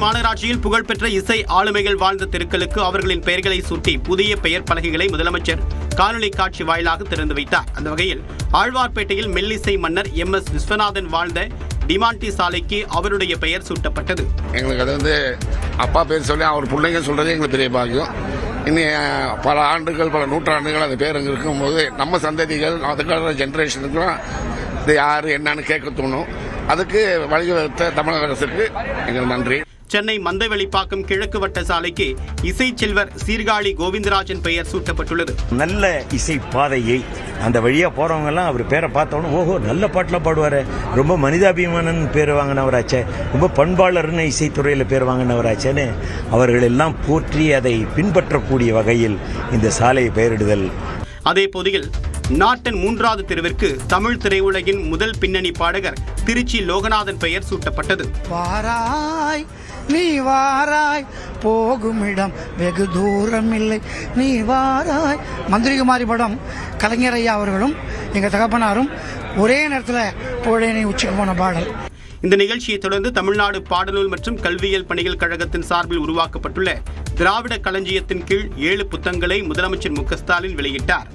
மாநகராட்சியில் புகழ்பெற்ற இசை ஆளுமைகள் வாழ்ந்த தெருக்களுக்கு அவர்களின் பெயர்களை சூட்டி புதிய பெயர் பலகைகளை முதலமைச்சர் காணொலி காட்சி வாயிலாக திறந்து வைத்தார். அந்த வகையில் ஆழ்வார்பேட்டையில் மெல்லிசை மன்னர் MS விஸ்வநாதன் வாழ்ந்த டிமாண்டி சாலைக்கு அவருடைய பெயர் சூட்டப்பட்டது. எங்களுக்கு அது அப்பா பேர் சொல்லி அவர் பிள்ளைங்க சொல்றதே எங்களுக்கு பெரிய பாக்கியம். இன்னும் பல ஆண்டுகள் பல நூற்றாண்டுகள் அந்த பேர் இருக்கும்போது நம்ம சந்ததிகள் அதுக்கான ஜென்ரேஷனுக்குலாம் இது யாரு என்னன்னு கேட்க தோணும். அதுக்கு வழிவகுத்த தமிழக அரசுக்கு எங்களுக்கு நன்றி. சென்னை மந்தைவெளிப்பாக்கம் கிழக்கு வட்ட சாலைக்கு இசை செல்வர் சீர்காழி கோவிந்தராஜன் பெயர் சூட்டப்பட்டுள்ளது. நல்ல இசை பாதையை அந்த வழியா போறவங்க எல்லாம் அவர் பேரை பார்த்தோன்னு ஓஹோ நல்ல பாட்டுல பாடுவாரு, ரொம்ப மனிதாபிமானன் பேர் வாங்கினவராச்சே, ரொம்ப பண்பாளர்னு இசைத்துறையில பேர் வாங்கினவராச்சேன்னு அவர்கள் எல்லாம் போற்றி அதை பின்பற்றக்கூடிய வகையில் இந்த சாலையை பெயரிடுதல். அதே போதில் நாட்டின் 3வது தெருவிற்கு தமிழ் திரையுலகின் முதல் பின்னணி பாடகர் திருச்சி லோகநாதன் பெயர் சூட்டப்பட்டது. வாராய் நீ வாராய் போகும் இடம் வெகு தூரம் இல்லை நீ வாராய். மந்திரிகுமாரி படம் கலைஞர் ஐயா அவர்களும் எங்க தகப்பனாரும் ஒரே நேரத்தில் புகழேனை உச்சிக்கு போன பாடல். இந்த நிகழ்ச்சியை தொடர்ந்து தமிழ்நாடு பாடநூல் மற்றும் கல்வியியல் பணிகள் கழகத்தின் சார்பில் உருவாக்கப்பட்டுள்ள திராவிட களஞ்சியத்தின் கீழ் 7 புத்தகங்களை முதலமைச்சர் மு.க. ஸ்டாலின் வெளியிட்டார்.